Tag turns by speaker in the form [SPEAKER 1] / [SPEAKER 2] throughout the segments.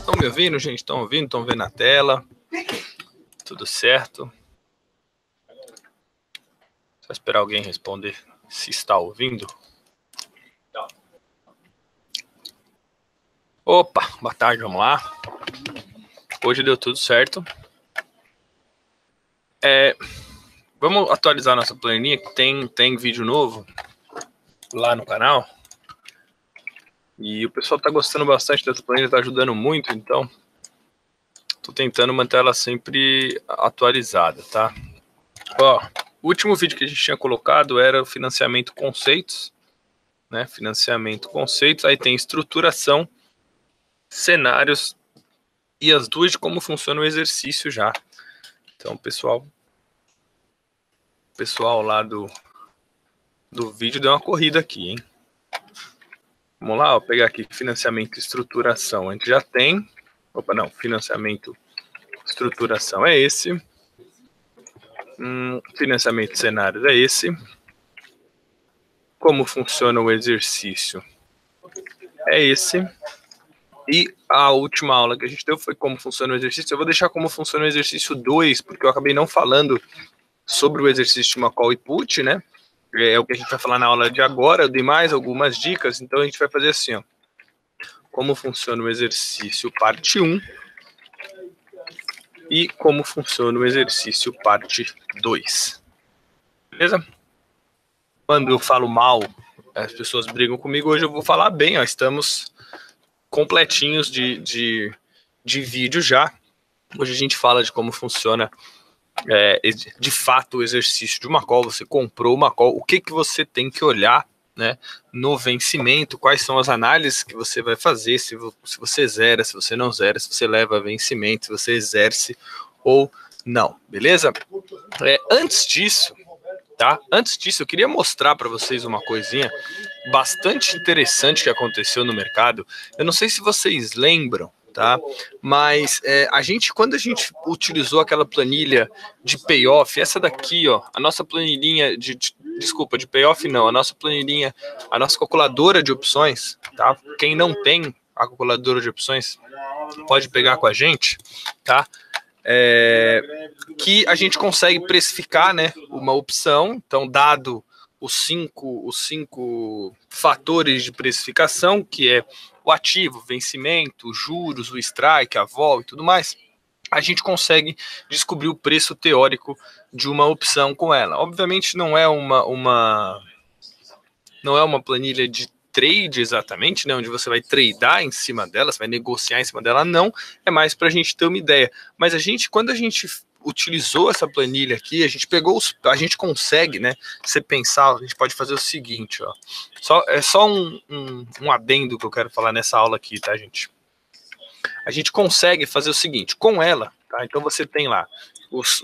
[SPEAKER 1] Estão me ouvindo, gente? Estão ouvindo? Estão vendo a tela? Tudo certo? Só esperar alguém responder se está ouvindo. Opa, boa tarde, vamos lá. Hoje deu tudo certo. Vamos atualizar nossa planilha, que tem vídeo novo lá no canal. E o pessoal está gostando bastante dessa planilha, está ajudando muito, então estou tentando manter ela sempre atualizada, tá? Ó, o último vídeo que a gente tinha colocado era o financiamento conceitos, né? Financiamento conceitos, aí tem estruturação, cenários e as duas de como funciona o exercício já. Então, pessoal lá do vídeo deu uma corrida aqui, hein? Vamos lá, ó, pegar aqui financiamento e estruturação. A gente já tem. Opa, não, financiamento e estruturação é esse. Financiamento de cenários é esse. Como funciona o exercício é esse. E a última aula que a gente deu foi como funciona o exercício. Eu vou deixar como funciona o exercício 2, porque eu acabei não falando sobre o exercício de uma call e put, né? É o que a gente vai falar na aula de agora. Eu dei mais algumas dicas, então a gente vai fazer assim, ó. Como funciona o exercício parte 1 e como funciona o exercício parte 2. Beleza? Quando eu falo mal, as pessoas brigam comigo. Hoje eu vou falar bem, ó. Estamos completinhos de vídeo já. Hoje a gente fala de como funciona de fato o exercício de uma call. Você comprou uma call, o que você tem que olhar, né, no vencimento, quais são as análises que você vai fazer, se você zera, se você não zera, se você leva a vencimento, se você exerce ou não, beleza? Antes disso, eu queria mostrar para vocês uma coisinha bastante interessante que aconteceu no mercado. Eu não sei se vocês lembram, tá? Mas quando a gente utilizou aquela planilha de payoff, essa daqui, ó, a nossa planilhinha de payoff não, a nossa planilhinha, a nossa calculadora de opções, tá? Quem não tem a calculadora de opções pode pegar com a gente, tá? Que a gente consegue precificar, né, uma opção. Então, dado os cinco fatores de precificação, que é o ativo, vencimento, juros, o strike, a vol e tudo mais, a gente consegue descobrir o preço teórico de uma opção com ela. Obviamente não é uma planilha de trade exatamente, né, onde você vai tradear em cima dela, você vai negociar em cima dela, não, é mais para a gente ter uma ideia. Mas quando a gente utilizou essa planilha aqui, a gente consegue, né, você pensar, a gente pode fazer o seguinte, ó, só um adendo que eu quero falar nessa aula aqui, tá, gente? A gente consegue fazer o seguinte, com ela, tá, então você tem lá os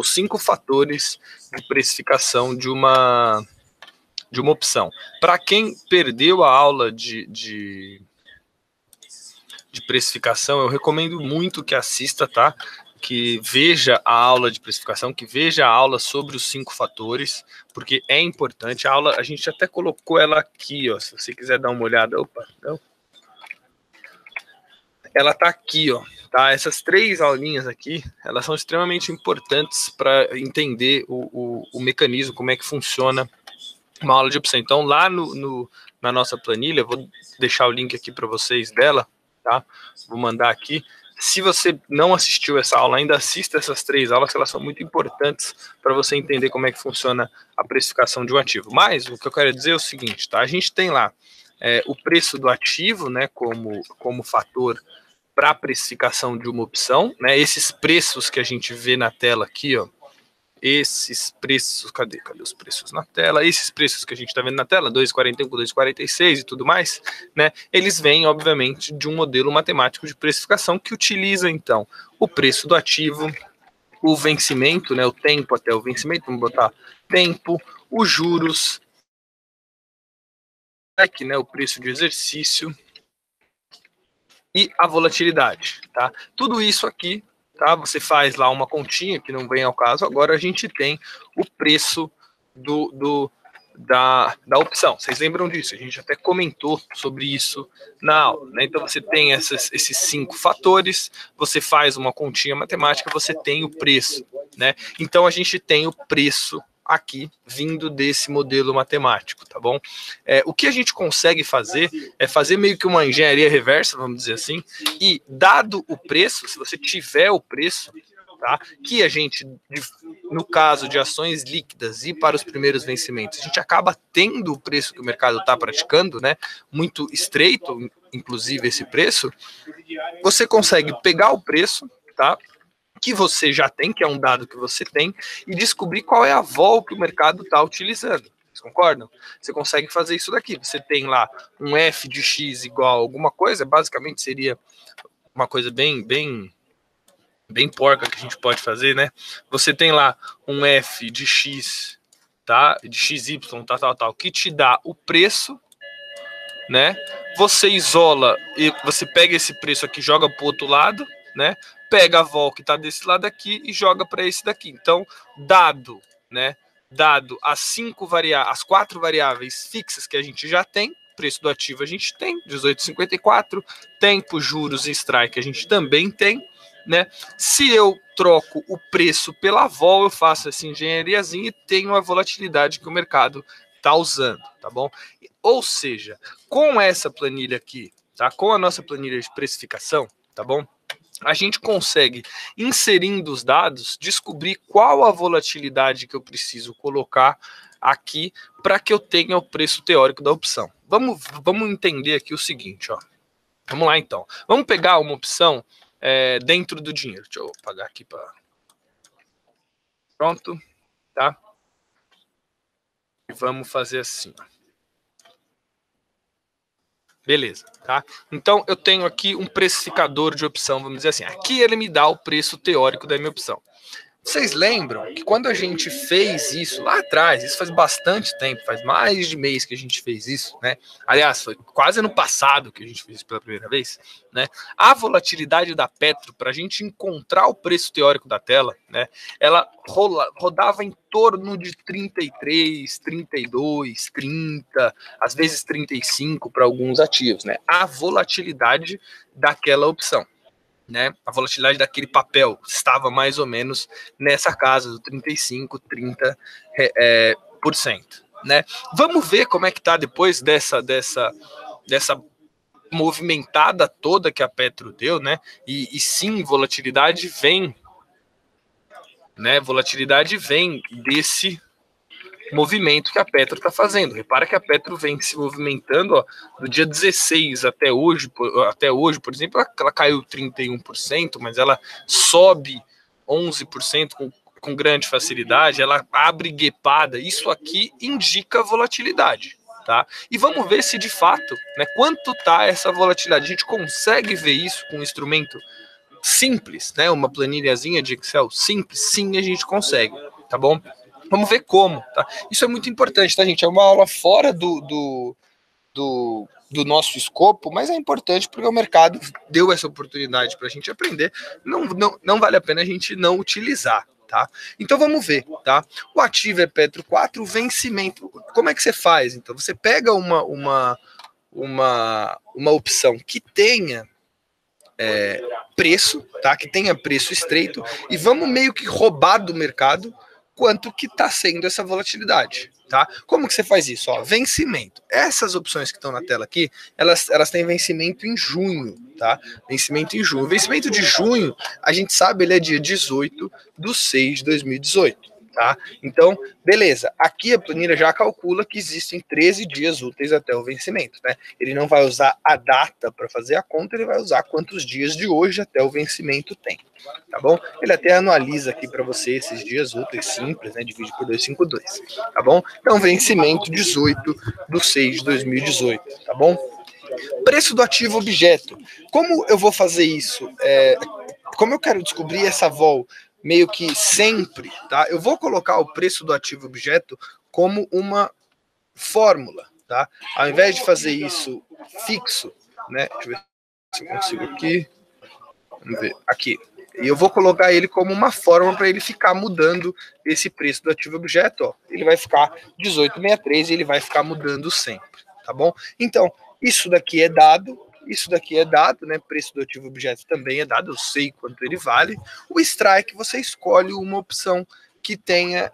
[SPEAKER 1] 5 fatores de precificação de uma opção. Para quem perdeu a aula de precificação, eu recomendo muito que assista, tá? Que veja a aula de precificação, que veja a aula sobre os 5 fatores, porque é importante. A aula, a gente até colocou ela aqui, ó, se você quiser dar uma olhada. Opa, não. Ela tá aqui, ó, tá? Essas 3 aulinhas aqui, elas são extremamente importantes para entender o mecanismo, como é que funciona uma aula de opção. Então, lá na nossa planilha, vou deixar o link aqui para vocês dela, tá? Vou mandar aqui. Se você não assistiu essa aula ainda, assista essas 3 aulas, que elas são muito importantes para você entender como é que funciona a precificação de um ativo. Mas o que eu quero dizer é o seguinte, tá? A gente tem lá o preço do ativo, né, como fator para a precificação de uma opção, né? Esses preços que a gente vê na tela aqui, ó, esses preços, cadê os preços na tela? Esses preços que a gente está vendo na tela, 2,41 com 2,46 e tudo mais, né? Eles vêm, obviamente, de um modelo matemático de precificação que utiliza, então, o preço do ativo, o vencimento, né? O tempo até o vencimento, vamos botar tempo, os juros, né? O preço de exercício e a volatilidade, tá? Tudo isso aqui, tá? Você faz lá uma continha que não vem ao caso. Agora a gente tem o preço da opção. Vocês lembram disso? A gente até comentou sobre isso na aula, né? Então você tem esses 5 fatores, você faz uma continha matemática, você tem o preço, né? Então a gente tem o preço aqui vindo desse modelo matemático, tá bom? O que a gente consegue fazer é fazer meio que uma engenharia reversa, vamos dizer assim, e dado o preço, se você tiver o preço, tá? Que a gente, no caso de ações líquidas e para os primeiros vencimentos, a gente acaba tendo o preço que o mercado está praticando, né? Muito estreito, inclusive esse preço. Você consegue pegar o preço, tá? Que você já tem, que é um dado que você tem, e descobrir qual é a vol que o mercado está utilizando. Vocês concordam? Você consegue fazer isso daqui. Você tem lá um f de x igual a alguma coisa, basicamente seria uma coisa bem porca que a gente pode fazer, né? Você tem lá um f de x, tá? De xy, tal, que te dá o preço, né? Você isola e você pega esse preço aqui, joga para o outro lado, né? Pega a vol que está desse lado aqui e joga para esse daqui. Então, dado, né? Dado as 4 variáveis fixas que a gente já tem, preço do ativo a gente tem, 18,54, tempo, juros e strike a gente também tem, né? Se eu troco o preço pela vol, eu faço essa engenhariazinha e tenho a volatilidade que o mercado está usando, tá bom? Ou seja, com essa planilha aqui, tá? Com a nossa planilha de precificação, tá bom? A gente consegue, inserindo os dados, descobrir qual a volatilidade que eu preciso colocar aqui para que eu tenha o preço teórico da opção. Vamos entender aqui o seguinte, ó. Vamos lá, então. Vamos pegar uma opção dentro do dinheiro. Deixa eu apagar aqui para... Pronto, tá? E vamos fazer assim, ó. Beleza, tá? Então, eu tenho aqui um precificador de opção, vamos dizer assim. Aqui ele me dá o preço teórico da minha opção. Vocês lembram que quando a gente fez isso lá atrás, isso faz bastante tempo, faz mais de mês que a gente fez isso, né? Aliás, foi quase ano passado que a gente fez isso pela primeira vez, né? A volatilidade da Petro, para a gente encontrar o preço teórico da tela, né? Ela rodava em torno de 33, 32, 30, às vezes 35 para alguns ativos, né? A volatilidade daquela opção. Né, a volatilidade daquele papel estava mais ou menos nessa casa do 35, 30%. Né? Vamos ver como é que está depois dessa movimentada toda que a Petro deu, né? E sim, volatilidade vem, né? Volatilidade vem desse movimento que a Petro está fazendo. Repara que a Petro vem se movimentando, ó, do dia 16 até hoje, por exemplo, ela caiu 31%, mas ela sobe 11% com grande facilidade, ela abre guepada. Isso aqui indica volatilidade, tá? E vamos ver se de fato, né, quanto tá essa volatilidade. A gente consegue ver isso com um instrumento simples, né, uma planilhazinha de Excel simples? Sim, a gente consegue, tá bom? Vamos ver como, tá? Isso é muito importante, tá, gente? É uma aula fora do nosso escopo, mas é importante porque o mercado deu essa oportunidade para a gente aprender. Não vale a pena a gente não utilizar, tá? Então vamos ver, tá? O ativo é Petro 4, o vencimento. Como é que você faz? Então você pega uma opção que tenha preço, tá? Que tenha preço estreito e vamos meio que roubar do mercado quanto que está sendo essa volatilidade, tá? Como que você faz isso? Ó, vencimento. Essas opções que estão na tela aqui, elas têm vencimento em junho, tá? Vencimento em junho. O vencimento de junho, a gente sabe, ele é dia 18/6/2018. Tá? Então, beleza. Aqui a planilha já calcula que existem 13 dias úteis até o vencimento. Né? Ele não vai usar a data para fazer a conta, ele vai usar quantos dias de hoje até o vencimento tem. Tá bom? Ele até anualiza aqui para você esses dias úteis simples, né? Divide por 252. Tá bom? Então, vencimento 18/6/2018. Tá bom? Preço do ativo objeto. Como eu vou fazer isso? Como eu quero descobrir essa vol meio que sempre, tá? Eu vou colocar o preço do ativo objeto como uma fórmula, tá? Ao invés de fazer isso fixo, né? Deixa eu ver se eu consigo aqui. Vamos ver. Aqui. E eu vou colocar ele como uma forma para ele ficar mudando esse preço do ativo objeto, ó. Ele vai ficar 18,63 e ele vai ficar mudando sempre, tá bom? Então, isso daqui é dado, né? Preço do ativo objeto também é dado, eu sei quanto ele vale. O strike, você escolhe uma opção que tenha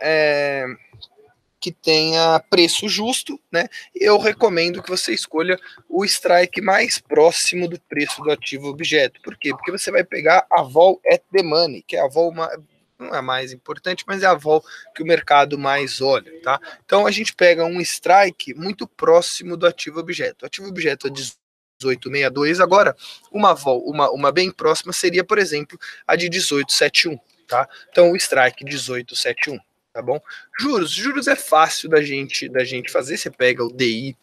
[SPEAKER 1] preço justo, né? Eu recomendo que você escolha o strike mais próximo do preço do ativo objeto. Por quê? Porque você vai pegar a vol at the money, que é a vol não é a mais importante, mas é a vol que o mercado mais olha, tá? Então a gente pega um strike muito próximo do ativo objeto. O ativo objeto é 18,62, agora uma vol, uma bem próxima seria, por exemplo, a de 18,71, tá? Então o strike 18,71. Tá bom? Juros é fácil da gente fazer. Você pega o DI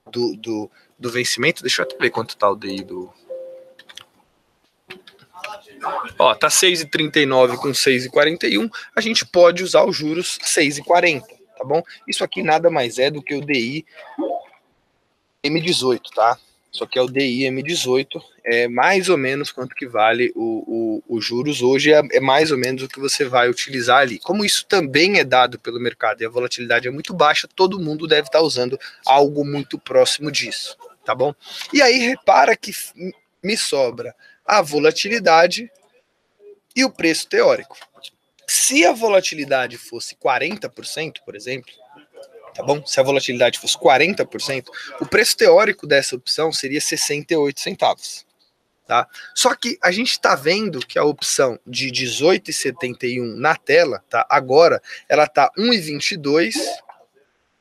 [SPEAKER 1] do vencimento. Deixa eu até ver quanto tá o DI do. Ó, tá 6,39 com 6,41. A gente pode usar os juros 6,40, tá bom? Isso aqui nada mais é do que o DI M18, tá? Isso aqui é o DI M18, é mais ou menos quanto que vale o juros hoje, é mais ou menos o que você vai utilizar ali. Como isso também é dado pelo mercado e a volatilidade é muito baixa, todo mundo deve estar usando algo muito próximo disso, tá bom? E aí repara que me sobra a volatilidade e o preço teórico. Se a volatilidade fosse 40%, por exemplo, tá bom? Se a volatilidade fosse 40%, o preço teórico dessa opção seria 68 centavos, tá? Só que a gente está vendo que a opção de 18,71 na tela, tá? Agora ela tá 1,22.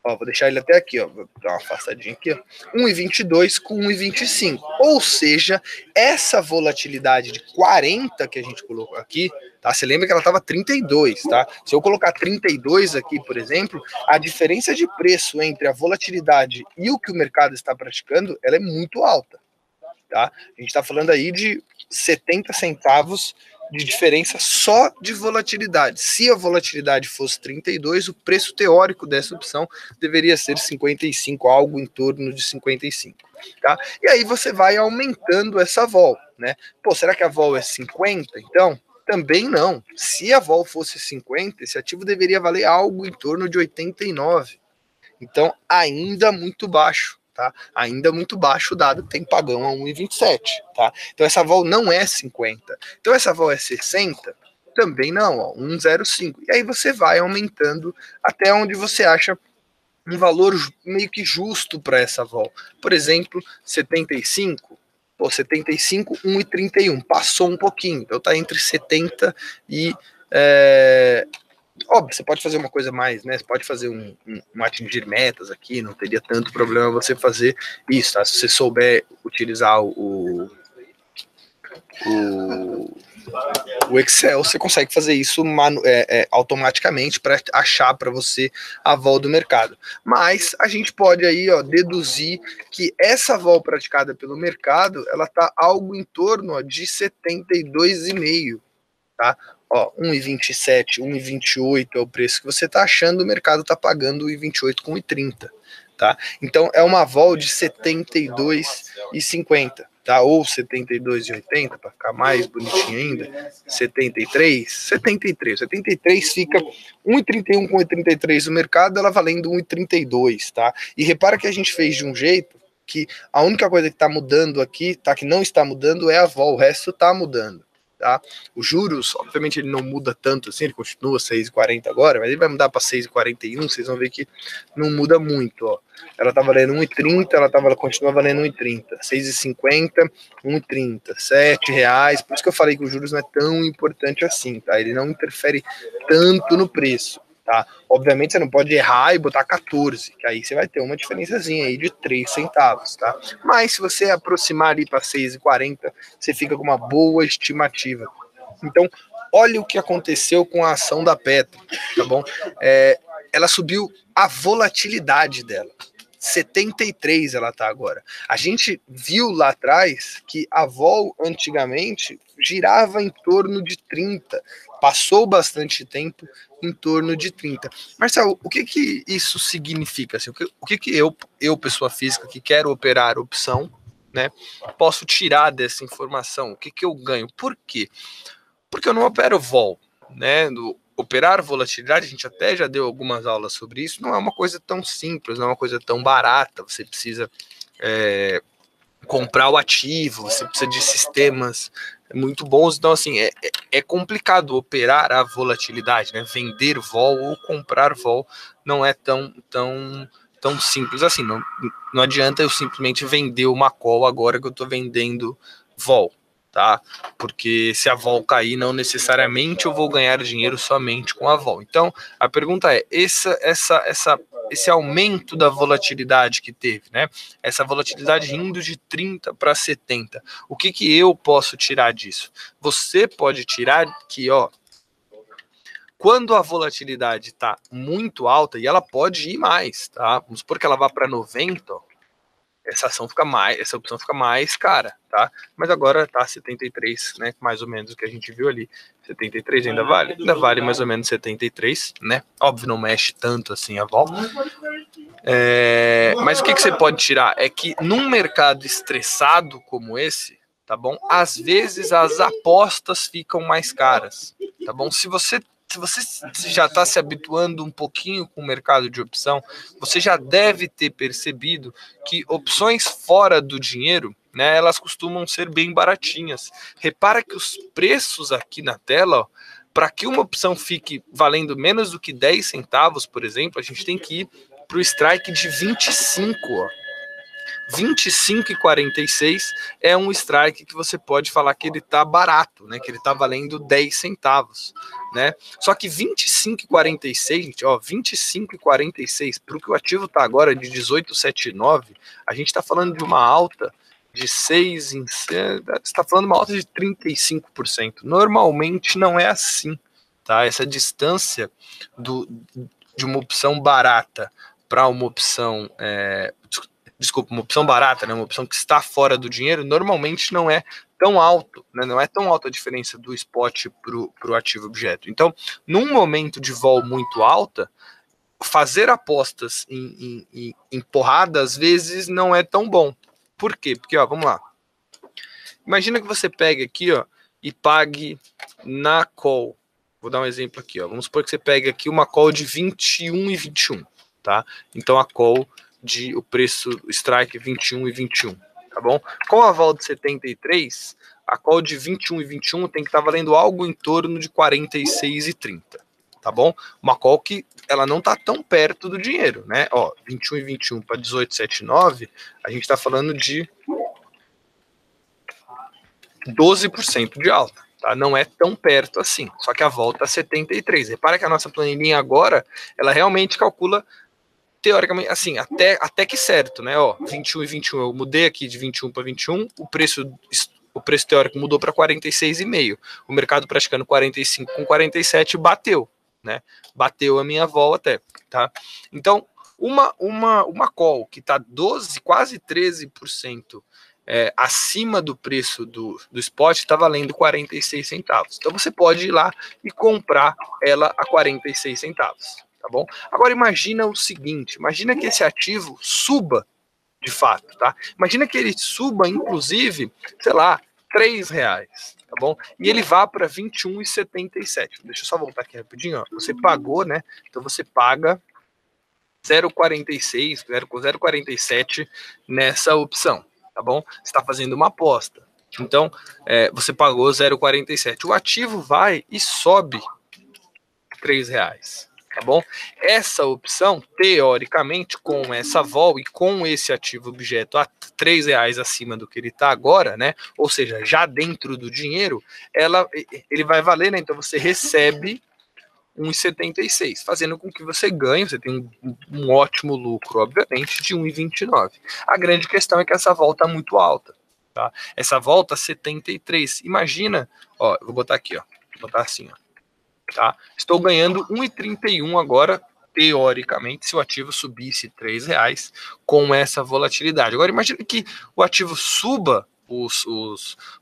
[SPEAKER 1] Ó, vou deixar ele até aqui, ó, vou dar uma afastadinha aqui, ó. 1,22 com 1,25. Ou seja, essa volatilidade de 40 que a gente colocou aqui, tá? Você lembra que ela estava 32, tá? Se eu colocar 32 aqui, por exemplo, a diferença de preço entre a volatilidade e o que o mercado está praticando, ela é muito alta, tá? A gente está falando aí de 70 centavos de diferença só de volatilidade. Se a volatilidade fosse 32, o preço teórico dessa opção deveria ser 55, algo em torno de 55, tá? E aí você vai aumentando essa vol, né? Pô, será que a vol é 50? Então, também não. Se a vol fosse 50, esse ativo deveria valer algo em torno de 89. Então, ainda muito baixo. Tá? Ainda muito baixo, dado que tem pagão a 1,27, tá? Então essa vol não é 50. Então essa vol é 60? Também não, ó, 1,05. E aí você vai aumentando até onde você acha um valor meio que justo para essa vol. Por exemplo, 75. Pô, 75, 1,31. Passou um pouquinho. Então tá entre 70 e... Óbvio, você pode fazer uma coisa mais, né? Você pode fazer um atingir metas aqui, não teria tanto problema você fazer isso, tá? Se você souber utilizar o Excel, você consegue fazer isso automaticamente para achar para você a vol do mercado. Mas a gente pode aí, ó, deduzir que essa vol praticada pelo mercado, ela tá algo em torno, ó, de 72,5, tá? Ó, 1,27, 1,28 é o preço que você está achando, o mercado está pagando 1,28 com 1,30, tá? Então é uma vol de 72,50, tá? Ou 72,80 para ficar mais bonitinho ainda. 73 fica 1,31 com 1,33 no mercado, ela valendo 1,32, tá? E repara que a gente fez de um jeito que a única coisa que está mudando aqui, tá, que não está mudando é a vol, o resto está mudando. Tá? Os juros, obviamente, ele não muda tanto assim, ele continua 6,40 agora, mas ele vai mudar para 6,41. Vocês vão ver que não muda muito. Ó. Ela tá valendo 1,30, ela continua valendo 1,30, 6,50, 1,30, R$7. Por isso que eu falei que os juros não é tão importante assim, tá? Ele não interfere tanto no preço. Tá? Obviamente você não pode errar e botar 14, que aí você vai ter uma diferençazinha aí de 3 centavos, tá? Mas se você aproximar ali para 6,40, você fica com uma boa estimativa. Então, olha o que aconteceu com a ação da Petro, tá bom? Ela subiu a volatilidade dela. 73 ela tá agora. A gente viu lá atrás que a vol antigamente girava em torno de 30. Passou bastante tempo em torno de 30. Marcelo, o que que isso significa? Assim, o que que eu, pessoa física, que quero operar opção, né, posso tirar dessa informação? O que que eu ganho? Por quê? Porque eu não opero vol, né? Operar volatilidade, a gente até já deu algumas aulas sobre isso, não é uma coisa tão simples, não é uma coisa tão barata. Você precisa comprar o ativo, você precisa de sistemas muito bons. Então, assim, é complicado operar a volatilidade, né? Vender vol ou comprar vol não é tão simples assim. Não adianta eu simplesmente vender uma call agora que eu estou vendendo vol, tá? Porque se a vol cair, não necessariamente eu vou ganhar dinheiro somente com a vol. Então, a pergunta é, esse aumento da volatilidade que teve, né? Essa volatilidade indo de 30 para 70. O que eu posso tirar disso? Você pode tirar que, ó, quando a volatilidade está muito alta, e ela pode ir mais, tá? Vamos supor que ela vá para 90, ó, essa opção fica mais cara, tá? Mas agora tá 73, né? Mais ou menos o que a gente viu ali. 73 ainda vale mais ou menos 73, né? Óbvio, não mexe tanto assim a vol. Mas o que você pode tirar é que num mercado estressado como esse, tá bom? Às vezes as apostas ficam mais caras, tá bom? Se você já está se habituando um pouquinho com o mercado de opção, você já deve ter percebido que opções fora do dinheiro, né, elas costumam ser bem baratinhas. Repara que os preços aqui na tela, para que uma opção fique valendo menos do que 10 centavos, por exemplo, a gente tem que ir para o strike de 25, ó. 25,46 é um strike que você pode falar que ele está barato, né? Que ele está valendo 10 centavos, né? Só que 25,46, ó, 25,46 para o que o ativo está agora de 18,79, a gente está falando de uma alta de 6 em... está falando de uma alta de 35%. Normalmente não é assim, tá? Essa distância de uma opção barata para uma opção uma opção barata, né, uma opção que está fora do dinheiro, normalmente não é tão alto, né, não é tão alta a diferença do spot para o ativo objeto. Então, num momento de vol muito alta, fazer apostas em porrada, às vezes, não é tão bom. Por quê? Porque, ó, vamos lá. Imagina que você pegue aqui, ó, e pague na call. Vou dar um exemplo aqui, ó. Vamos supor que você pegue aqui uma call de 21,21, tá? Então, a call o preço strike 21,21, tá bom? Com a vol de 73, a call de 21,21 tem que estar valendo algo em torno de 46,30, tá bom? Uma call que ela não tá tão perto do dinheiro, né? Ó, 21,21 para 18,79, a gente tá falando de 12% de alta, tá? Não é tão perto assim, só que a volta é 73. Repara que a nossa planilhinha agora, ela realmente calcula teoricamente, assim, até que certo, né? Ó, 21,21, eu mudei aqui de 21 para 21, o preço teórico mudou para 46,5. O mercado praticando 45 com 47 bateu, né? Bateu a minha vol até, tá? Então, uma call que tá 12, quase 13% acima do preço do spot, está valendo 46 centavos. Então você pode ir lá e comprar ela a 46 centavos. Tá bom? Agora imagina o seguinte, imagina que esse ativo suba de fato, tá? Imagina que ele suba, inclusive, sei lá, R$3, tá bom? E ele vá para 21,77. Deixa eu só voltar aqui rapidinho, ó. Você pagou, né? Então você paga 0,46, 0,47 nessa opção, tá bom? Você está fazendo uma aposta. Então, você pagou 0,47. O ativo vai e sobe R$3. Tá bom? Essa opção, teoricamente, com essa vol e com esse ativo objeto a R$3 acima do que ele está agora, né? Ou seja, já dentro do dinheiro, ele vai valer, né? Então você recebe 1,76, fazendo com que você ganhe, você tem um ótimo lucro, obviamente, de 1,29. A grande questão é que essa vol está muito alta, tá? Essa vol está 73. Imagina, ó, eu vou botar aqui, ó, vou botar assim, ó. Tá? Estou ganhando 1,31 agora, teoricamente, se o ativo subisse R$3 com essa volatilidade. Agora imagine que o ativo suba os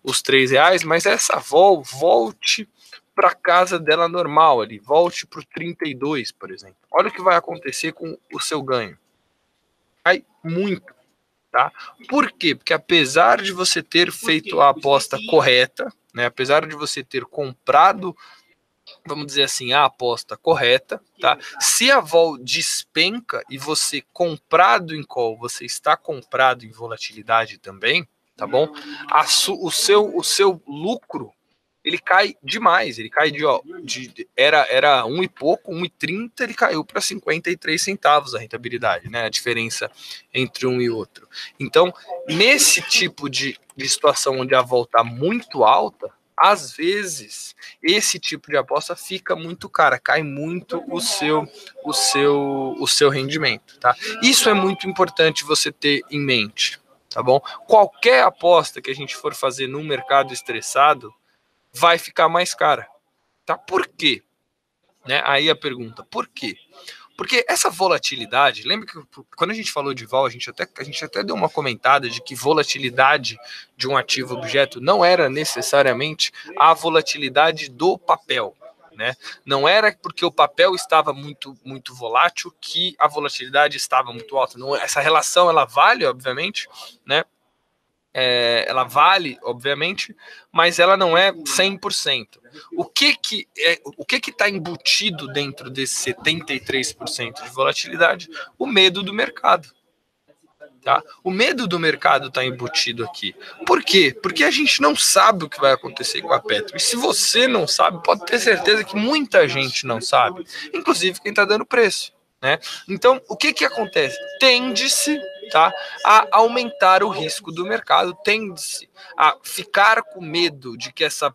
[SPEAKER 1] R$3, mas essa vol volte para casa dela normal ali, volte para o 32, por exemplo. Olha o que vai acontecer com o seu ganho. Cai muito, tá? Por quê? Porque apesar de você ter feito a aposta correta, né? Apesar de você ter comprado, vamos dizer assim, a aposta correta, tá? Se a vol despenca e você comprado em call, você está comprado em volatilidade também, tá bom? O seu lucro, ele cai demais, ele cai era 1 e pouco, 1,30, ele caiu para 53 centavos a rentabilidade, né? A diferença entre um e outro. Então, nesse tipo de situação onde a vol está muito alta, às vezes esse tipo de aposta fica muito cara, cai muito o seu rendimento, tá? Isso é muito importante você ter em mente, tá bom? Qualquer aposta que a gente for fazer num mercado estressado vai ficar mais cara, tá? Por quê? Né? Aí a pergunta, por quê? Porque essa volatilidade, lembra que quando a gente falou de vol, a gente até deu uma comentada de que volatilidade de um ativo objeto não era necessariamente a volatilidade do papel, né? Não era porque o papel estava muito volátil que a volatilidade estava muito alta. Não, essa relação ela vale, obviamente, né? Ela vale, obviamente, mas ela não é 100%. O que está embutido dentro desse 73% de volatilidade? O medo do mercado. Tá? O medo do mercado está embutido aqui. Por quê? Porque a gente não sabe o que vai acontecer com a Petro. E se você não sabe, pode ter certeza que muita gente não sabe, inclusive quem está dando preço. Né? Então, o que acontece? Tende-se, tá, a aumentar o risco do mercado, tende-se a ficar com medo de que essa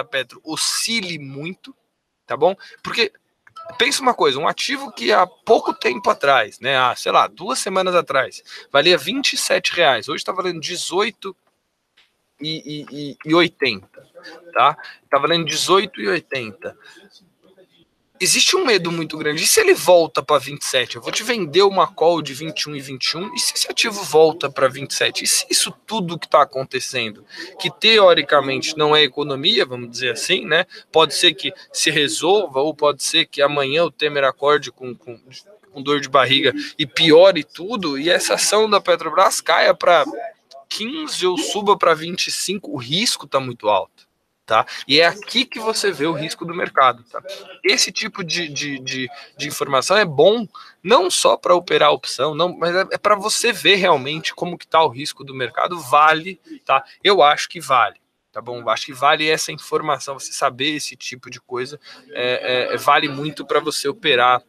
[SPEAKER 1] Petro oscile muito, tá bom? Porque pensa uma coisa, um ativo que há pouco tempo atrás, né, sei lá, 2 semanas atrás, valia R$27, hoje está valendo 18,80, tá? Está valendo 18,80. Existe um medo muito grande. E se ele volta para 27? Eu vou te vender uma call de 21,21. E se esse ativo volta para 27? E se isso tudo que está acontecendo, que teoricamente não é economia, vamos dizer assim, né? Pode ser que se resolva, ou pode ser que amanhã o Temer acorde com dor de barriga e piore tudo, e essa ação da Petrobras caia para 15 ou suba para 25, o risco está muito alto. Tá? E é aqui que você vê o risco do mercado. Tá? Esse tipo de informação é bom não só para operar a opção, não, mas é para você ver realmente como que está o risco do mercado. Vale, tá? Eu acho que vale. Tá bom? Eu acho que vale essa informação, você saber esse tipo de coisa, vale muito para você operar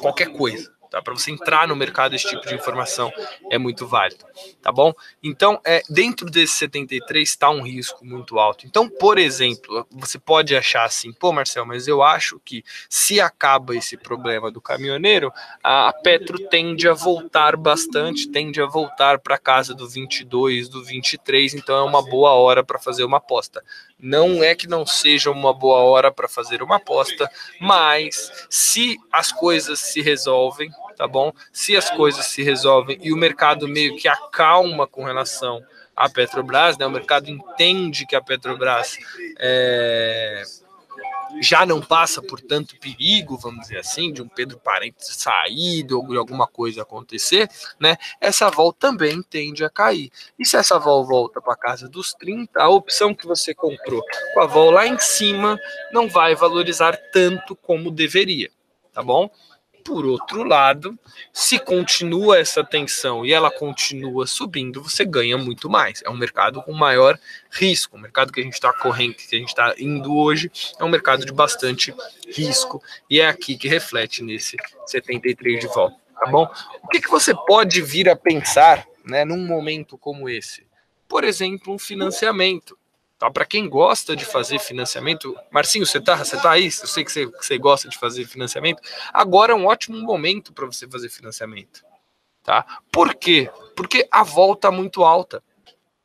[SPEAKER 1] qualquer coisa. Tá? Para você entrar no mercado, esse tipo de informação é muito válido, tá bom? Então, dentro desse 73 está um risco muito alto. Então, por exemplo, você pode achar assim, pô, Marcel, mas eu acho que se acaba esse problema do caminhoneiro, a Petro tende a voltar bastante, tende a voltar para casa do 22, do 23, então é uma boa hora para fazer uma aposta. Não é que não seja uma boa hora para fazer uma aposta, mas se as coisas se resolvem, tá bom? Se as coisas se resolvem e o mercado meio que acalma com relação à Petrobras, né? O mercado entende que a Petrobras já não passa por tanto perigo, vamos dizer assim, de um Pedro Parentes sair, ou de alguma coisa acontecer, né? Essa vol também tende a cair. E se essa vol volta para casa dos 30, a opção que você comprou com a vol lá em cima não vai valorizar tanto como deveria, tá bom? Por outro lado, se continua essa tensão e ela continua subindo, você ganha muito mais. É um mercado com maior risco. O mercado que a gente está correndo, que a gente está indo hoje, é um mercado de bastante risco. E é aqui que reflete nesse 73 de volta, tá bom? O que você pode vir a pensar, né, num momento como esse? Por exemplo, um financiamento. Tá, para quem gosta de fazer financiamento, Marcinho, você tá aí? Eu sei que você gosta de fazer financiamento. Agora é um ótimo momento para você fazer financiamento. Tá? Por quê? Porque a vol está muito alta.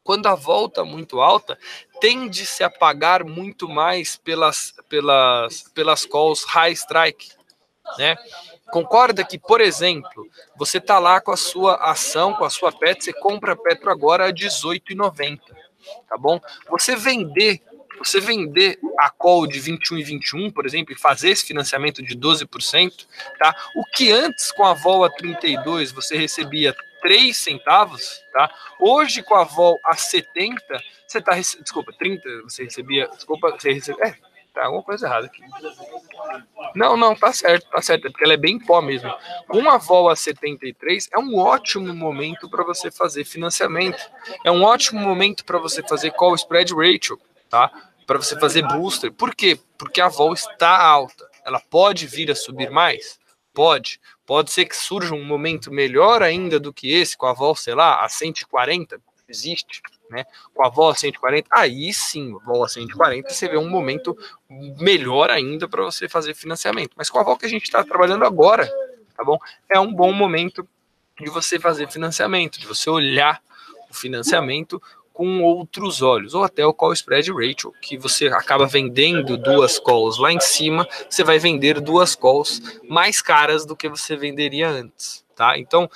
[SPEAKER 1] Quando a vol está muito alta, tende-se a pagar muito mais pelas calls high strike. Né? Concorda que, por exemplo, você tá lá com a sua ação, com a sua Petro, você compra a Petro agora a R$18,90. Tá bom? Você vender a call de 21,21, por exemplo, e fazer esse financiamento de 12%, tá? O que antes com a vol a 32 você recebia 3 centavos, tá? Hoje, com a vol a 70, você tá recebendo, desculpa, 30, você recebia, desculpa, você recebia, tá alguma coisa errada aqui. Não, tá certo, é porque ela é bem pó mesmo. Com a vol a 73, é um ótimo momento para você fazer financiamento. É um ótimo momento para você fazer call spread ratio, tá? Para você fazer booster. Por quê? Porque a vol está alta. Ela pode vir a subir mais? Pode. Pode ser que surja um momento melhor ainda do que esse, com a vol, sei lá, a 140. Existe, né? Com a vol a 140, aí sim, vol a 140, você vê um momento melhor ainda para você fazer financiamento. Mas com a vol que a gente está trabalhando agora, tá bom? É um bom momento de você fazer financiamento, de você olhar o financiamento com outros olhos, ou até o call spread ratio, que você acaba vendendo 2 calls lá em cima, você vai vender 2 calls mais caras do que você venderia antes, tá? Então,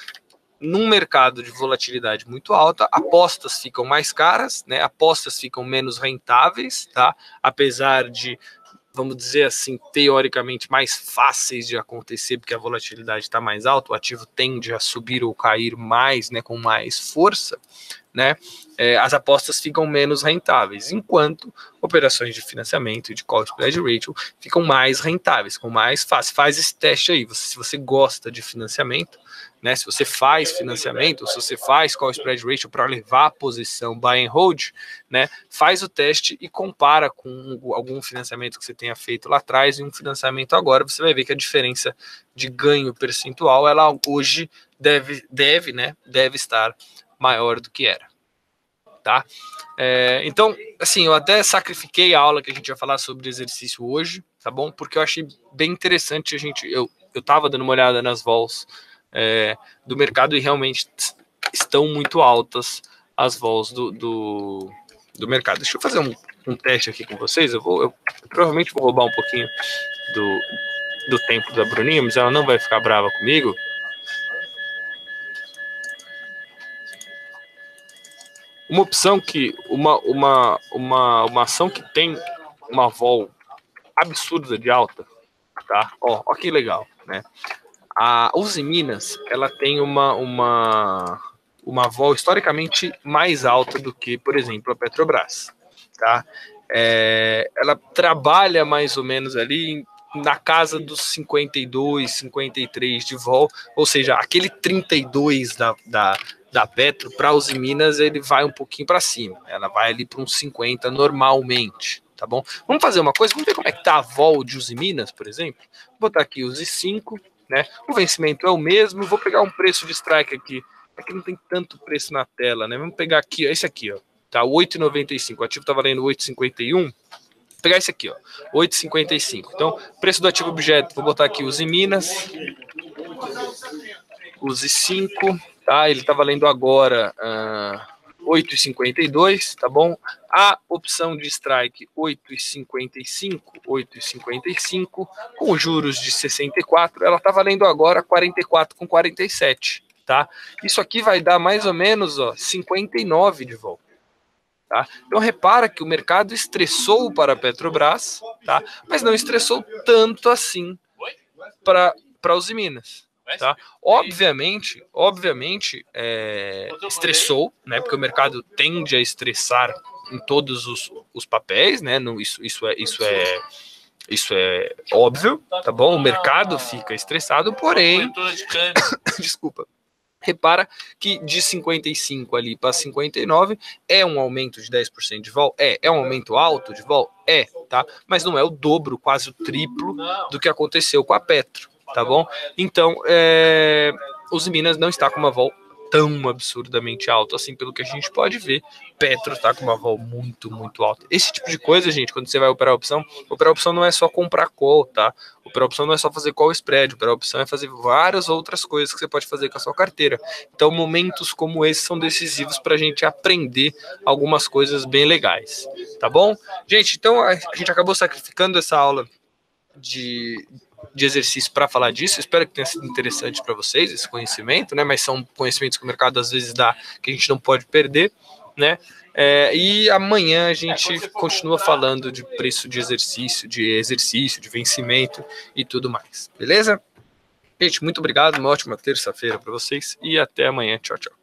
[SPEAKER 1] num mercado de volatilidade muito alta, apostas ficam mais caras, né? Apostas ficam menos rentáveis, tá? Apesar de, vamos dizer assim, teoricamente mais fáceis de acontecer, porque a volatilidade está mais alta, o ativo tende a subir ou cair mais, né, com mais força, né? As apostas ficam menos rentáveis, enquanto operações de financiamento e de call spread ratio ficam mais rentáveis, ficam mais fáceis. Faz esse teste aí, se você gosta de financiamento, né? Se você faz financiamento, ou se você faz call spread ratio para levar a posição buy and hold, né? Faz o teste e compara com algum financiamento que você tenha feito lá atrás e um financiamento agora, você vai ver que a diferença de ganho percentual, ela hoje deve estar maior do que era, tá? Então, assim, eu até sacrifiquei a aula que a gente ia falar sobre exercício hoje, tá bom? Porque eu achei bem interessante eu tava dando uma olhada nas vols do mercado e realmente estão muito altas as vols do mercado. Deixa eu fazer um teste aqui com vocês. Eu provavelmente vou roubar um pouquinho do tempo da Bruninha, mas ela não vai ficar brava comigo. Uma opção que uma ação que tem uma vol absurda de alta, tá? Ó que legal, né? A Uzi Minas, ela tem uma vol historicamente mais alta do que, por exemplo, a Petrobras, tá? Ela trabalha mais ou menos ali na casa dos 52, 53 de vol, ou seja, aquele 32 da Petro para os Minas, ele vai um pouquinho para cima, ela vai ali para uns 50 normalmente, tá bom? Vamos fazer uma coisa, vamos ver como é que tá a vol de Uzi Minas, por exemplo. Vou botar aqui Uzi 5, né? O vencimento é o mesmo, vou pegar um preço de strike aqui, aqui não tem tanto preço na tela, né? Vamos pegar aqui, esse aqui, ó, tá 8,95, o ativo tá valendo 8,51. Vou pegar esse aqui, ó, 8,55. Então, preço do ativo objeto, vou botar aqui Uzi Minas, Uzi 5, tá? Ele tá valendo agora 8,52, tá bom? A opção de strike 8,55, com juros de 64, ela tá valendo agora 44,47, tá? Isso aqui vai dar mais ou menos, ó, 59 de volta. Tá? Então repara que o mercado estressou para a Petrobras, tá? Mas não estressou tanto assim para os Minas. Tá? Obviamente, estressou, né? Porque o mercado tende a estressar em todos os papéis, né? Isso é óbvio, tá bom? O mercado fica estressado, porém, desculpa. Repara que de 55 ali para 59 é um aumento de 10% de vol? É um aumento alto de vol? Tá? Mas não é o dobro, quase o triplo do que aconteceu com a Petro, tá bom? Então, os Minas não está com uma vol tão absurdamente alta assim, pelo que a gente pode ver. Petro está com uma vol muito, muito alta. Esse tipo de coisa, gente, quando você vai operar opção não é só comprar call, tá? Operar opção não é só fazer call spread, operar opção é fazer várias outras coisas que você pode fazer com a sua carteira. Então, momentos como esse são decisivos para a gente aprender algumas coisas bem legais, tá bom? Gente, então a gente acabou sacrificando essa aula de exercício para falar disso. Espero que tenha sido interessante para vocês esse conhecimento, né? Mas são conhecimentos que o mercado às vezes dá que a gente não pode perder, né? E amanhã a gente continua falando de preço de exercício, de vencimento e tudo mais, beleza? Gente, muito obrigado, uma ótima terça-feira para vocês e até amanhã. Tchau, tchau.